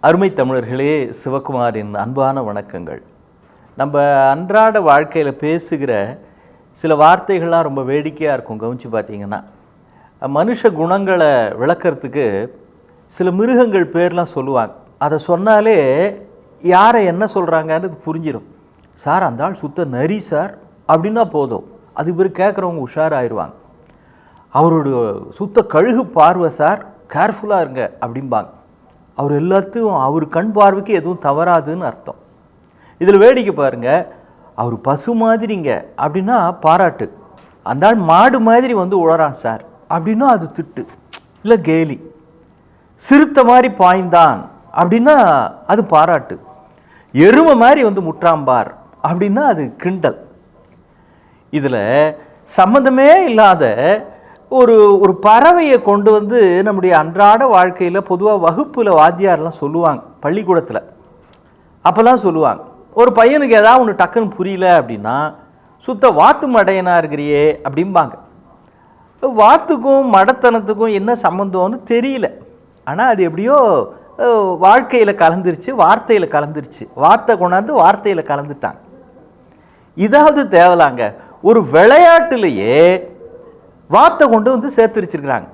அருமை தமிழர்களே, சிவகுமாரின் அன்பான வணக்கங்கள். நம்ம அன்றாட வாழ்க்கையில் பேசுகிற சில வார்த்தைகள்லாம் ரொம்ப வேடிக்கையாக இருக்கும். கவனித்து பார்த்தீங்கன்னா, மனுஷ குணங்களை விளக்கிறதுக்கு சில மிருகங்கள் பேர்லாம் சொல்லுவாங்க. அதை சொன்னாலே யாரை என்ன சொல்கிறாங்கன்றது புரிஞ்சிடும். சார், அந்த ஆள் சுத்த நரி சார் அப்படின்னா போதும், அது பேர் கேட்குறவங்க உஷாராயிருவாங்க. அவரோட சுத்த கழுகு பார்வை சார், கேர்ஃபுல்லாக இருங்க அப்படிம்பாங்க. அவர் எல்லாத்தையும் அவர் கண் பார்வைக்கு எதுவும் தவறாதுன்னு அர்த்தம். இதில் வேடிக்கை பாருங்கள், அவர் பசு மாதிரிங்க அப்படின்னா பாராட்டு. அந்த ஆள் மாடு மாதிரி வந்து உழறான் சார் அப்படின்னா அது திட்டு இல்லை கேலி. சிறுத்தை மாதிரி பாய்ந்தான் அப்படின்னா அது பாராட்டு. எருமை மாதிரி வந்து முற்றாம்பார் அப்படின்னா அது கிண்டல். இதில் சம்மந்தமே இல்லாத ஒரு பறவையை கொண்டு வந்து நம்முடைய அன்றாட வாழ்க்கையில் பொதுவாக வகுப்பில் வாத்தியாரெலாம் சொல்லுவாங்க, பள்ளிக்கூடத்தில் அப்போல்லாம் சொல்லுவாங்க. ஒரு பையனுக்கு ஏதாவது ஒன்று டக்குன்னு புரியல அப்படின்னா, சுத்த வாத்து மடையனாக இருக்கிறியே அப்படிம்பாங்க. வாத்துக்கும் மடத்தனத்துக்கும் என்ன சம்மந்தம்னு தெரியல, ஆனால் அது எப்படியோ வாழ்க்கையில் கலந்துருச்சு, வார்த்தையில் கலந்துருச்சு. வார்த்தை கொண்டாந்து வார்த்தையில் கலந்துட்டாங்க. இதாவது தேவலாங்க, ஒரு விளையாட்டுலேயே வார்த்தை கொண்டு வந்து சேர்த்து வச்சிருக்கிறாங்க.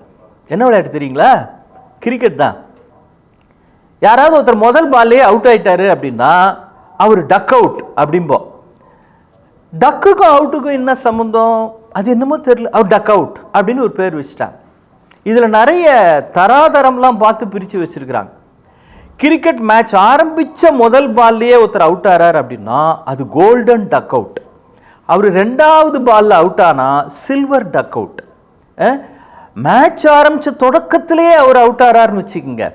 என்ன விளையாட்டு தெரியுங்களா? கிரிக்கெட் தான். யாராவது ஒருத்தர் முதல் பால்லே அவுட் ஆகிட்டாரு அப்படின்னா அவர் டக் அவுட் அப்படிம்போம். டக்குக்கும் அவுட்டுக்கும் என்ன சம்மந்தம் அது என்னமோ தெரியல, அவர் டக் அவுட் அப்படின்னு ஒரு பேர் வச்சுட்டாங்க. இதில் நிறைய தராதரம்லாம் பார்த்து பிரித்து வச்சுருக்கிறாங்க. கிரிக்கெட் மேட்ச் ஆரம்பித்த முதல் பால்லையே ஒருத்தர் அவுட் ஆகிறார் அப்படின்னா அது கோல்டன் டக் அவுட். அவர் ரெண்டாவது பாலில் அவுட் ஆனால் சில்வர் டக் அவுட். மேட்ச் ஆரம்பித்த தொடக்கத்திலேயே அவர் அவுட் ஆகிறாருன்னு வச்சுக்கோங்க,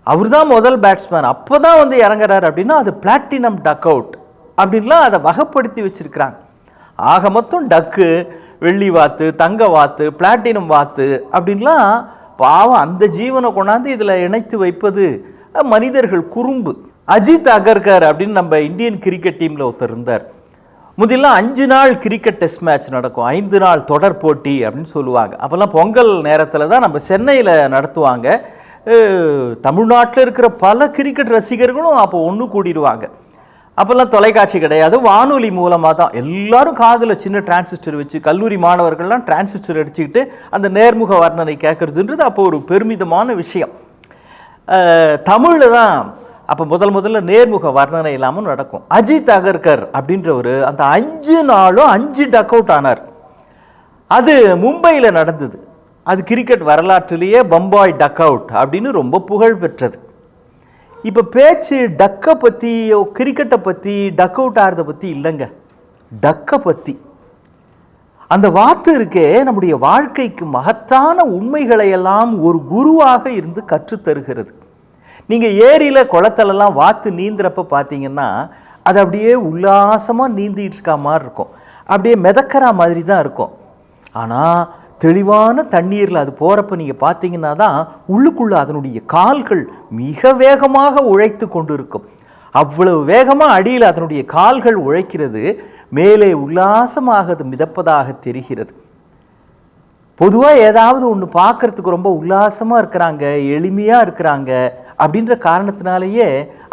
அவர் தான் முதல் பேட்ஸ்மேன், அப்போ தான் வந்து இறங்குறாரு அப்படின்னா அது பிளாட்டினம் டக் அவுட் அப்படின்லாம் அதை வகைப்படுத்தி வச்சுருக்கிறாங்க. ஆக மொத்தம் டக்கு, வெள்ளி வாத்து, தங்க வாத்து, பிளாட்டினம் வாத்து அப்படின்லாம் பாவம் அந்த ஜீவனை கொண்டாந்து இதில் இணைத்து வைப்பது மனிதர்கள் குறும்பு. அஜித் அகர்கர் அப்படின்னு நம்ம இந்தியன் கிரிக்கெட் டீமில் ஒருத்தர் இருந்தார். முதல்லாம் 5 நாள் கிரிக்கெட் டெஸ்ட் மேட்ச் நடக்கும், 5 நாள் தொடர் போட்டி அப்படின்னு சொல்லுவாங்க. அப்போல்லாம் பொங்கல் நேரத்தில் தான் நம்ம சென்னையில் நடத்துவாங்க. தமிழ்நாட்டில் இருக்கிற பல கிரிக்கெட் ரசிகர்களும் அப்போ ஒன்று கூடிடுவாங்க. அப்போல்லாம் தொலைக்காட்சி கிடையாது, வானொலி மூலமாக தான் எல்லாரும் காதில் சின்ன டிரான்சிஸ்டர் வச்சு, கல்லூரி மாணவர்கள்லாம் டிரான்சிஸ்டர் அடிச்சுக்கிட்டு அந்த நேர்முக வர்ணனை கேட்குறதுன்றது அப்போ ஒரு பெருமிதமான விஷயம். தமிழில் தான் அப்போ முதல்ல நேர்முக வர்ணனை இல்லாமல் நடக்கும். அஜித் அகர்கர் அப்படின்றவர் அந்த 5 நாளும் 5 டக் அவுட் ஆனார். அது மும்பையில் நடந்தது. அது கிரிக்கெட் வரலாற்றிலேயே பம்பாய் டக் அவுட் அப்படின்னு ரொம்ப புகழ் பெற்றது. இப்போ பேச்சு டக்கை பற்றி, கிரிக்கெட்டை பற்றி, டக் அவுட் ஆகிறத பற்றி இல்லைங்க, டக்கை பற்றி. அந்த வாத்து இருக்கே நம்முடைய வாழ்க்கைக்கு மகத்தான உண்மைகளை எல்லாம் ஒரு குருவாக இருந்து கற்றுத்தருகிறது. நீங்கள் ஏரியில் குளத்திலலாம் வாத்து நீந்துறப்ப பார்த்தீங்கன்னா அது அப்படியே உல்லாசமாக நீந்திட்டு இருக்க மாதிரி இருக்கும், அப்படியே மிதக்கிற மாதிரி தான் இருக்கும். ஆனால் தெளிவான தண்ணீரில் அது போகிறப்ப நீங்கள் பார்த்தீங்கன்னா தான் உள்ளுக்குள்ளே அதனுடைய கால்கள் மிக வேகமாக உழைத்து கொண்டு இருக்கும். அவ்வளவு வேகமாக அடியில் அதனுடைய கால்கள் உழைக்கிறது, மேலே உல்லாசமாக அது மிதப்பதாக தெரிகிறது. பொதுவாக ஏதாவது ஒன்று பார்க்குறதுக்கு ரொம்ப உல்லாசமாக இருக்கிறாங்க, எளிமையாக இருக்கிறாங்க அப்படின்ற காரணத்தினாலேயே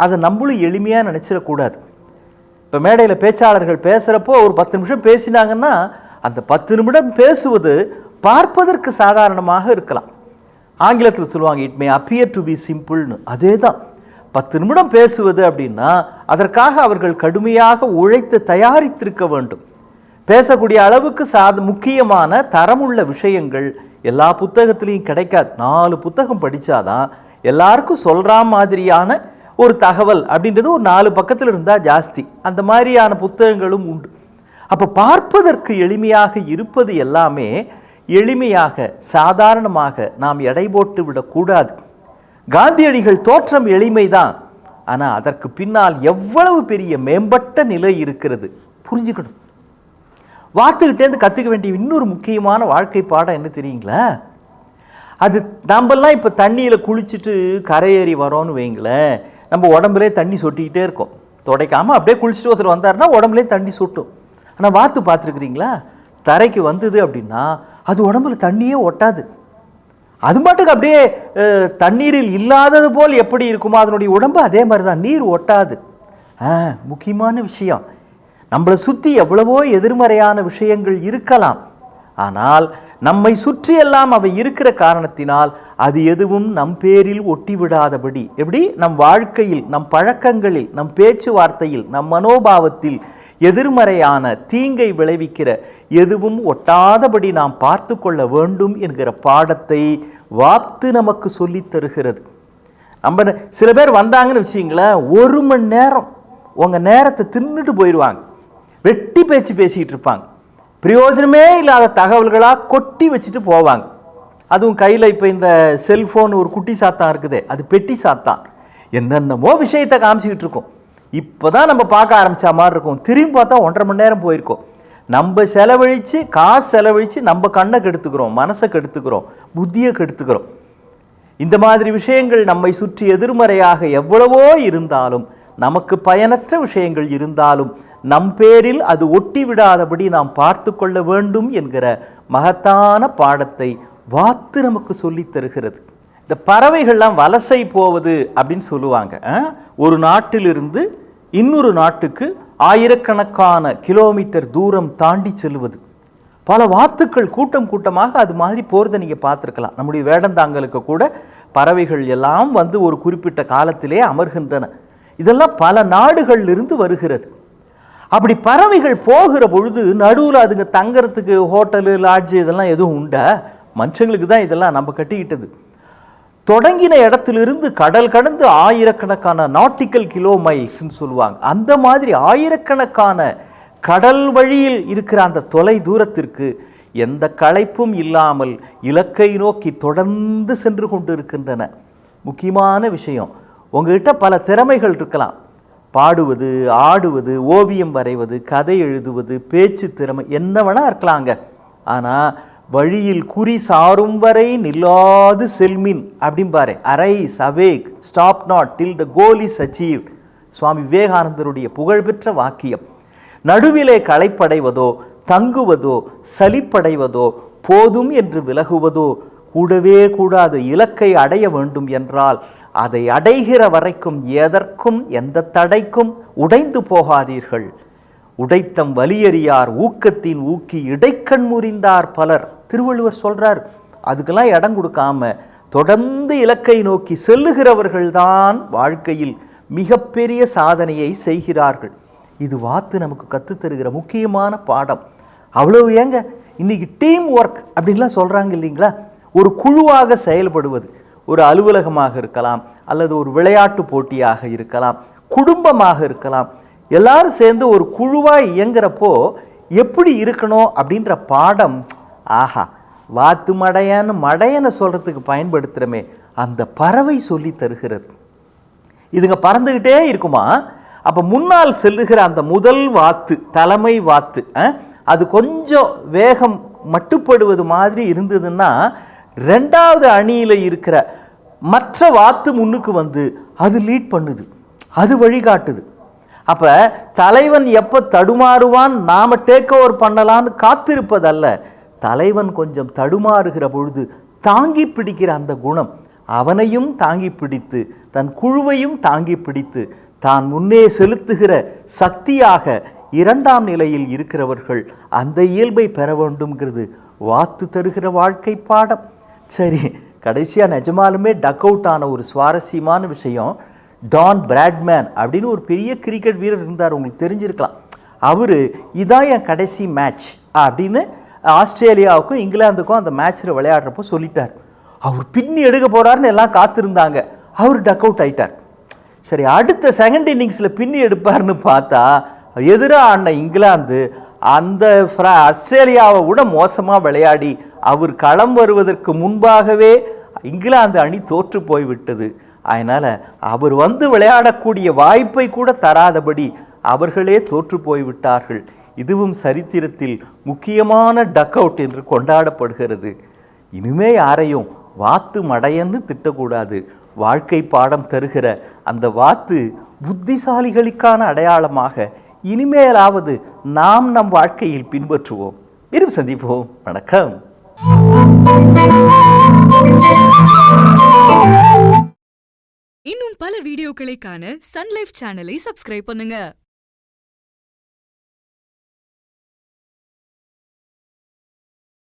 அதை நம்மளும் எளிமையாக நினச்சிடக்கூடாது. இப்போ மேடையில் பேச்சாளர்கள் பேசுகிறப்போ ஒரு 10 நிமிஷம் பேசினாங்கன்னா அந்த 10 நிமிடம் பேசுவது பார்ப்பதற்கு சாதாரணமாக இருக்கலாம். ஆங்கிலத்தில் சொல்லுவாங்க, it may appear to be சிம்பிள்னு. அதே தான் 10 நிமிடம் பேசுவது அப்படின்னா அதற்காக அவர்கள் கடுமையாக உழைத்து தயாரித்திருக்க வேண்டும். பேசக்கூடிய அளவுக்கு முக்கியமான தரமுள்ள விஷயங்கள் எல்லா புத்தகத்திலையும் கிடைக்காது. 4 புத்தகம் படித்தாதான் எல்லாருக்கும் சொல்கிற மாதிரியான ஒரு தகவல் அப்படின்றது ஒரு 4 பக்கத்தில் இருந்தால் ஜாஸ்தி. அந்த மாதிரியான புத்தகங்களும் உண்டு. அப்போ பார்ப்பதற்கு எளிமையாக இருப்பது எல்லாமே எளிமையாக சாதாரணமாக நாம் எடை போட்டு விடக்கூடாது. காந்தியடிகள் தோற்றம் எளிமைதான், ஆனால் அதற்கு பின்னால் எவ்வளவு பெரிய மேம்பட்ட நிலை இருக்கிறது புரிஞ்சுக்கணும். வாத்துக்கிட்டேருந்து கற்றுக்க வேண்டிய இன்னொரு முக்கியமான வாழ்க்கை பாடம் என்ன தெரியுங்களா? அது நம்மெல்லாம் இப்போ தண்ணியில் குளிச்சுட்டு கரையேறி வரோன்னு வைங்களேன், நம்ம உடம்புலே தண்ணி சொட்டிக்கிட்டே இருக்கும். துடைக்காமல் அப்படியே குளிச்சுட்டு ஒருத்தர் வந்தாருன்னா உடம்புலே தண்ணி சொட்டும். ஆனால் வாத்து பார்த்துருக்குறீங்களா? தரைக்கு வந்தது அப்படின்னா அது உடம்புல தண்ணியே ஒட்டாது. அது மட்டும் அப்படியே தண்ணீரில் இல்லாதது போல் எப்படி இருக்குமோ அதனுடைய உடம்பு அதே மாதிரி தான், நீர் ஒட்டாது. முக்கியமான விஷயம், நம்மளை சுற்றி எவ்வளவோ எதிர்மறையான விஷயங்கள் இருக்கலாம், ஆனால் நம்மை சுற்றியெல்லாம் அவை இருக்கிற காரணத்தினால் அது எதுவும் நம் பேரில் ஒட்டி விடாதபடி, எப்படி நம் வாழ்க்கையில், நம் பழக்கங்களில், நம் பேச்சுவார்த்தையில், நம் மனோபாவத்தில் எதிர்மறையான தீங்கை விளைவிக்கிற எதுவும் ஒட்டாதபடி நாம் பார்த்து கொள்ள வேண்டும் என்கிற பாடத்தை வாத்து நமக்கு சொல்லி தருகிறது. நம்ம சில பேர் வந்தாங்கன்னு வச்சிங்களேன், 1 மணி நேரம் உங்கள் நேரத்தை தின்னுட்டு போயிடுவாங்க, வெட்டி பேச்சு பேசிக்கிட்டு இருப்பாங்க, பிரயோஜனமே இல்லாத தகவல்களாக கொட்டி வச்சுட்டு போவாங்க. அதுவும் கையில் இப்போ இந்த செல்ஃபோன் ஒரு குட்டி சாத்தான் இருக்குது, அது பெட்டி சாத்தான், என்னென்னமோ விஷயத்தை காமிச்சிக்கிட்டு இருக்கும். இப்போ தான் நம்ம பார்க்க ஆரம்பித்த மாதிரி இருக்கும், திரும்பி பார்த்தா 1.5 மணி நேரம் போயிருக்கோம். நம்ம செலவழித்து காசு செலவழித்து நம்ம கண்ணை கெடுத்துக்கிறோம், மனசை கெடுத்துக்கிறோம், புத்தியை கெடுத்துக்கிறோம். இந்த மாதிரி விஷயங்கள் நம்மை சுற்றி எதிர்மறையாக எவ்வளவோ இருந்தாலும், நமக்கு பயனற்ற விஷயங்கள் இருந்தாலும் நம் பேரில் அது ஒட்டி விடாதபடி நாம் பார்த்து கொள்ள வேண்டும் என்கிற மகத்தான பாடத்தை வாத்து நமக்கு சொல்லி தருகிறது. இந்த பறவைகள்லாம் வலசை போவது அப்படின்னு சொல்லுவாங்க. ஒரு நாட்டிலிருந்து இன்னொரு நாட்டுக்கு ஆயிரக்கணக்கான கிலோமீட்டர் தூரம் தாண்டி செல்வது. பல வாத்துக்கள் கூட்டம் கூட்டமாக அது மாதிரி போகிறத நீங்கள் பார்த்துருக்கலாம். நம்முடைய வேடந்தாங்களுக்கு கூட பறவைகள் எல்லாம் வந்து ஒரு குறிப்பிட்ட காலத்திலே அமர்கின்றன. இதெல்லாம் பல நாடுகளிலிருந்து வருகிறது. அப்படி பறவைகள் போகிற பொழுது நடுவில் அதுங்க தங்கறதுக்கு ஹோட்டலு, லாட்ஜு இதெல்லாம் எதுவும் உண்டா? மனுஷங்களுக்கு தான் இதெல்லாம் நம்ம கட்டிக்கிட்டது. தொடங்கின இடத்திலிருந்து கடல் கடந்து ஆயிரக்கணக்கான நாட்டிக்கல் கிலோமைல்ஸ்ன்னு சொல்லுவாங்க, அந்த மாதிரி ஆயிரக்கணக்கான கடல் வழியில் இருக்கிற அந்த தொலை தூரத்திற்கு எந்த களைப்பும் இல்லாமல் இலக்கை நோக்கி தொடர்ந்து சென்று கொண்டு இருக்கின்றன. முக்கியமான விஷயம், உங்ககிட்ட பல திறமைகள் இருக்கலாம், பாடுவது, ஆடுவது, ஓவியம் வரைவது, கதை எழுதுவது, பேச்சு திறமை என்ன வேணா இருக்கலாங்க. ஆனால் வழியில் குறி சாரும் வரை நில்லாது செல்மின் அப்படிம்பாரு. Arise awake stop not till the goal is achieved. Swami விவேகானந்தருடைய புகழ்பெற்ற வாக்கியம். நடுவிலே களைப்படைவதோ, தங்குவதோ, சலிப்படைவதோ, போதும் என்று விலகுவதோ கூடவே கூடாது. இலக்கை அடைய வேண்டும் என்றால் அதை அடைகிற வரைக்கும் எதற்கும் எந்த தடைக்கும் உடைந்து போகாதீர்கள். உடைத்தம் வலியறியார் ஊக்கத்தின் ஊக்கி இடைக்கண் முறிந்தார் பலர். திருவள்ளுவர் சொல்றார். அதுக்கெல்லாம் இடம் கொடுக்காம தொடர்ந்து இலக்கை நோக்கி செல்லுகிறவர்கள்தான் வாழ்க்கையில் மிகப்பெரிய சாதனையை செய்கிறார்கள். இது வாத்து நமக்கு கற்றுத்தருகிற முக்கியமான பாடம். அவ்வளவு ஏங்க, இன்னைக்கு டீம் ஒர்க் அப்படின்லாம் சொல்கிறாங்க இல்லைங்களா? ஒரு குழுவாக செயல்படுவது, ஒரு அலுவலகமாக இருக்கலாம், அல்லது ஒரு விளையாட்டு போட்டியாக இருக்கலாம், குடும்பமாக இருக்கலாம், எல்லாரும் சேர்ந்து ஒரு குழுவாக இயங்குறப்போ எப்படி இருக்கணும் அப்படின்ற பாடம், ஆஹா, வாத்து மடையன்னு சொல்கிறதுக்கு பயன்படுத்துகிறோமே, அந்த பறவை சொல்லி தருகிறது. இதுங்க பறந்துக்கிட்டே இருக்குமா. அப்போ முன்னால் செல்லுகிற அந்த முதல் வாத்து, தலைமை வாத்து, அது கொஞ்சம் வேகம் மட்டுப்படுவது மாதிரி இருந்ததுன்னா 2வது அணியில் இருக்கிற மற்ற வாத்து முன்னுக்கு வந்து அது லீட் பண்ணுது, அது வழிகாட்டுது. அப்போ தலைவன் எப்போ தடுமாறுவான், நாம் டேக் ஓவர் பண்ணலான்னு காத்திருப்பதல்ல, தலைவன் கொஞ்சம் தடுமாறுகிற பொழுது தாங்கி பிடிக்கிற அந்த குணம், அவனையும் தாங்கி பிடித்து தன் குழுவையும் தாங்கி பிடித்து தான் முன்னே செலுத்துகிற சக்தியாக 2ஆம் நிலையில் இருக்கிறவர்கள் அந்த இயல்பை பெற வேண்டும்ங்கிறது வாத்து தருகிற வாழ்க்கை பாடம். சரி, கடைசியாக நிஜமாலுமே டக் அவுட் ஆன ஒரு சுவாரஸ்யமான விஷயம், டான் பிராட்மேன் அப்படின்னு ஒரு பெரிய கிரிக்கெட் வீரர் இருந்தார், உங்களுக்கு தெரிஞ்சிருக்கலாம். அவர் இதான் என் கடைசி மேட்ச் அப்படின்னு ஆஸ்திரேலியாவுக்கும் இங்கிலாந்துக்கும் அந்த மேட்ச்சில் விளையாடுறப்போ சொல்லிட்டார். அவர் பின்னி எடுக்க போகிறாருன்னு எல்லாம் காத்திருந்தாங்க, அவர் டக் அவுட் ஆகிட்டார். சரி, அடுத்த 2nd இன்னிங்ஸில் பின்னி எடுப்பார்னு பார்த்தா எதிராக ஆடின இங்கிலாந்து அந்த ஆஸ்திரேலியாவை விட மோசமாக விளையாடி அவர் களம் வருவதற்கு முன்பாகவே இங்கிலாந்து அணி தோற்று போய்விட்டது. அதனால் அவர் வந்து விளையாடக்கூடிய வாய்ப்பை கூட தராதபடி அவர்களே தோற்று போய்விட்டார்கள். இதுவும் சரித்திரத்தில் முக்கியமான டக் அவுட் என்று கொண்டாடப்படுகிறது. இனிமே யாரையும் வாத்து மடையன்னு திட்டக்கூடாது. வாழ்க்கை பாடம் தருகிற அந்த வாத்து புத்திசாலிகளுக்கான அடையாளமாக இனிமேலாவது நாம் நம் வாழ்க்கையில் பின்பற்றுவோம். மீண்டும் சந்திப்போம். வணக்கம். இன்னும் பல வீடியோக்களை காண சன் லைஃப் சேனலை சப்ஸ்கிரைப் பண்ணுங்க.